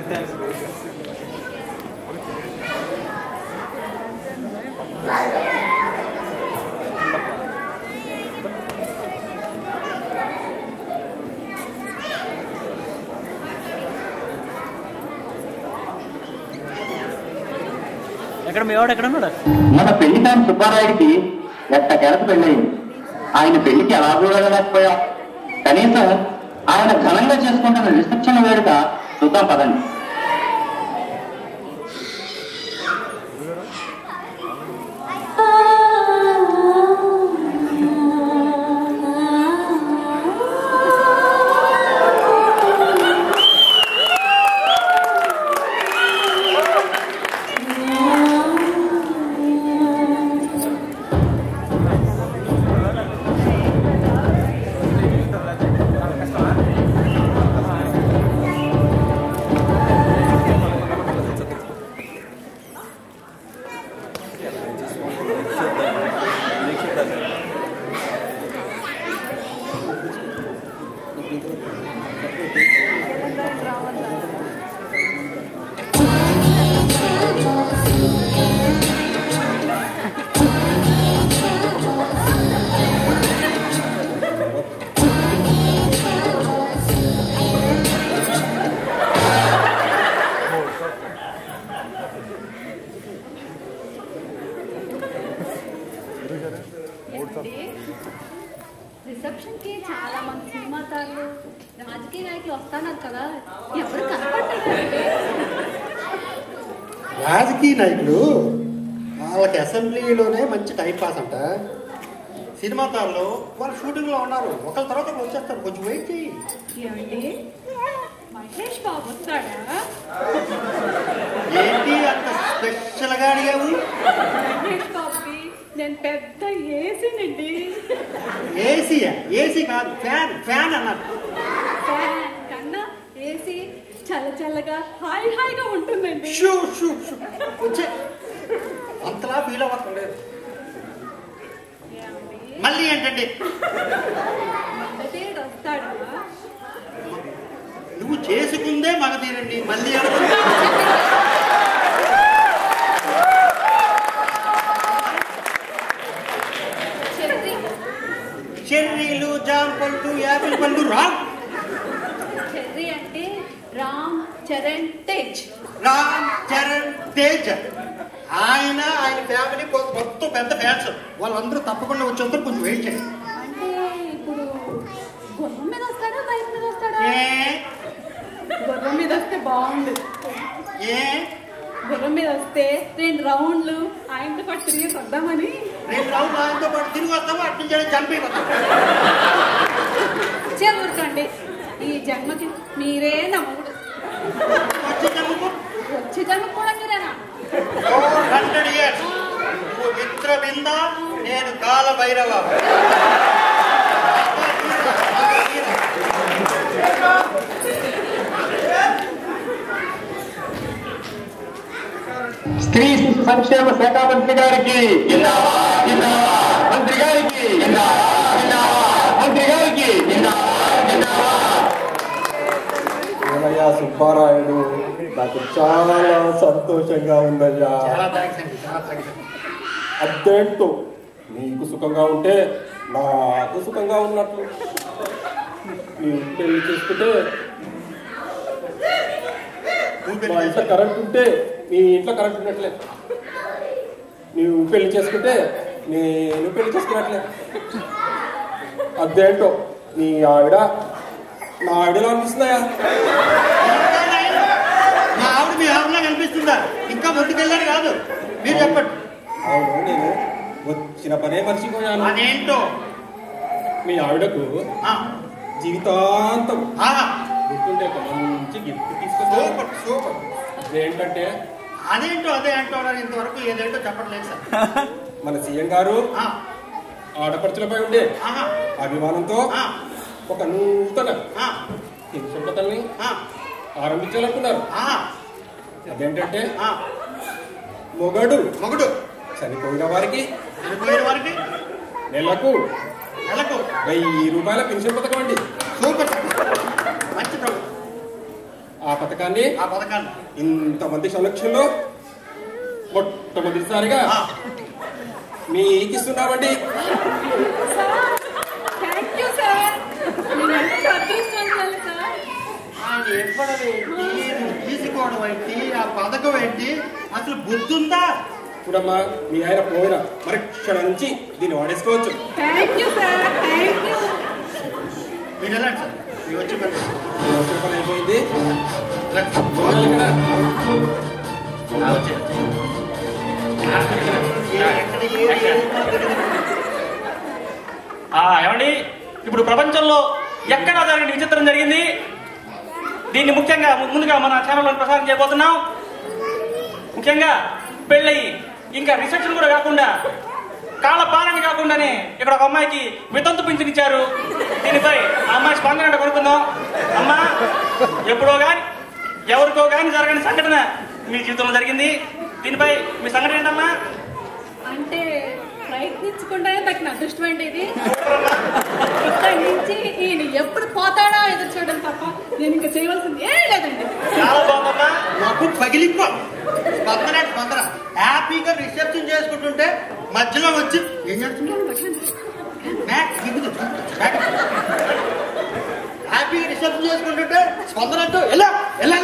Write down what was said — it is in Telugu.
ఎక్కడ మీ వాడు ఎక్కడ ఉన్నాడు? మన పెళ్లి కాని సుబ్బారాయుడికి ఎట్టకేలకు పెళ్ళయింది. ఆయన పెళ్లికి ఎలా చూడలేకపోయా. కనీసం ఆయన ఘనంగా చేసుకుంటున్న రిసెప్షన్ వేడుక చూద్దాం పదండి. రిసెప్షన్ కి చాలా మంది సినిమా తారలు రాజకీయ నాయకులు వస్తున్నారు కదా, ఎవరు కనపడలేదు. రాజకీయ నాయకులు వాళ్ళకి అసెంబ్లీలోనే మంచి టైం పాస్ అంట. సినిమా తారలు వాళ్ళు షూటింగ్ లో ఉన్నారు, ఒకళ్ళ తర్వాత వచ్చేస్తారు, కొంచెం వెయిట్ చేయి. ఏమండి మహేష్ బాబు వస్తాడా? ఏంటి అంత స్పెషల్ గా అడిగావు? మహేష్ బాబుకి నేను పెద్ద ఏసీనండి. ఏసీయా? ఏసీ కాదు, ఫ్యాన్. ఫ్యాన్ అన్నారు. ఫ్యాన్ కన్నా ఏసీ చల్ల చల్లగా హాయిగా ఉంటుందండి. షూ షూ షూ వచ్చే అంతలా ఫీల్ అవ్వట్లేదు. మళ్ళీ ఏంటండి మగధీరుడు వస్తాడా? నువ్వు చేసుకుందే మగధీరండి, మళ్ళీ చెర్రీలు, జామ పళ్ళు, యాపిల్ పళ్ళు రామ్. చెర్రీ అంటే రామ్ చరణ్ తేజ్. రామ్ చరణ్ తేజ్ ఆయన ఫ్యామిలీ మొత్తం పెద్ద ఫ్యాన్స్. వాళ్ళందరూ తప్పకుండా వచ్చేస్తారు, కొంచెం వెయిట్ చేయండి. అంటే ఇప్పుడు గుర్రం మీద వస్తాడా, బైక్ మీద వస్తాడా? గుర్రం మీద వస్తే బాగుండు. గుర్రం మీద వస్తే 2 రౌండ్లు ఆయనతో పాటు తిరిగి వద్దామని. 2 రౌండ్లు ఆయనతో పాటు తిరిగి వస్తాము, అటు నుంచి చంపేపోతాం. ఊరుకోండి, ఈ జన్మకి మీరే నమ్ముడు. వచ్చే జన్మ కూడా మీరేనా? 400 years నువ్వు మిత్ర బింద, నేను కాల భైరవ. స్త్రీ శిశు సంక్షేమ శాఖ మంత్రి గారికి, మంత్రి గారికి, మంత్రి గారికి. ఏమయ్యా సుబ్బారాయుడు, నాకు చాలా సంతోషంగా ఉందయ్యా. అదేంటో నీకు సుఖంగా ఉంటే నాకు సుఖంగా ఉన్నట్లు. నీవు పెళ్లి చేసుకుంటే మా ఇంట్లో కరెంట్ ఉంటే నీ ఇంట్లో కరెంట్ ఉన్నట్లే. నీవు పెళ్లి చేసుకుంటే నేను పెళ్లి చేసుకున్నట్లే. అదేంటో నీ ఆవిడ నా ఆవిడలో అనిపిస్తుందయ్యా. మా ఆవిడ మీ ఆవిడలా కనిపిస్తుందా? ఇంకా ముందుకెళ్ళాడు కాదు, మీరు చెప్పండి. అవును, నేను వచ్చిన పనే మర్చిపోయాను. అదేంటో మీ ఆవిడకు జీవితాంతం గుర్తుంటే ఒక మంచి గిఫ్ట్ తీసుకొచ్చాను. సూపర్. అదేంటంటే అదేంటో అదే అంటో ఇంతవరకు ఏదేంటో చెప్పట్లేదు సార్. మన సీఎం గారు ఆడపడుచులపై ఉండే అభిమానంతో ఒక నూతన పెన్షన్ పథకాన్ని ఆరంభించాలనుకున్నారు. అదేంటంటే మొగడు చనిపోయిన వారికి నెలకు 1000 రూపాయల పెన్షన్ పథకం అండి. సూపర్, మంచి. ఆ పథకాన్ని పథకాన్ని ఇంతమంది సమక్షంలో మొట్టమొదటిసారిగా మీకు ఇస్తున్నామండి. Thank you sir. ఆయన ఇవ్వడం ఏంటి, తీసుకోవడం ఏంటి, ఆ పథకం ఏంటి, అసలు బుద్ధుందా? చూడమ్మా, మీ ఆయన పోయిన మరుక్షణ నుంచి దీన్ని వాడేసుకోవచ్చు. Thank you sir. Thank you. మీరు వెళ్ళండి సార్, మీరు వచ్చి పని అయిపోయింది. ఏమండి, ఇప్పుడు ప్రపంచంలో ఎక్కడా జరిగిన విచిత్రం జరిగింది. దీన్ని ముఖ్యంగా ముందుగా మన ఛానల్లో ప్రసారం చేయబోతున్నాం. ముఖ్యంగా పెళ్ళయి ఇంకా రిసెప్షన్ కూడా కాకుండా కాలపాలన కాకుండానే ఇక్కడ ఒక అమ్మాయికి వితంతు పింఛనిచ్చారు. దీనిపై ఆ అమ్మాయి స్పందన అంటే కొనుక్కుందాం. అమ్మా, ఎప్పుడో గాని ఎవరికో గాని జరగని సంఘటన మీ జీవితంలో జరిగింది. దీనిపై మీ సంఘటన ఏంటమ్మా? అంటే ప్రయత్నించకుండా నాకు అదృష్టం అంటే ఇది. ఇక్కడి నుంచి ఈయన ఎప్పుడు పోతాడా ఎదురు చూడడం తప్ప నేను ఇంకా చేయవలసింది ఏం లేదండి. చాలా బాగుందమ్మా. నాకు పగిలిపో స్పందన హ్యాపీగా రిసెప్షన్ చేసుకుంటుంటే మధ్యలో వచ్చి ఏం చేస్తున్నావు? హ్యాపీగా రిసెప్షన్ చేసుకుంటుంటే స్పందన అంటూ ఎలా ఎలా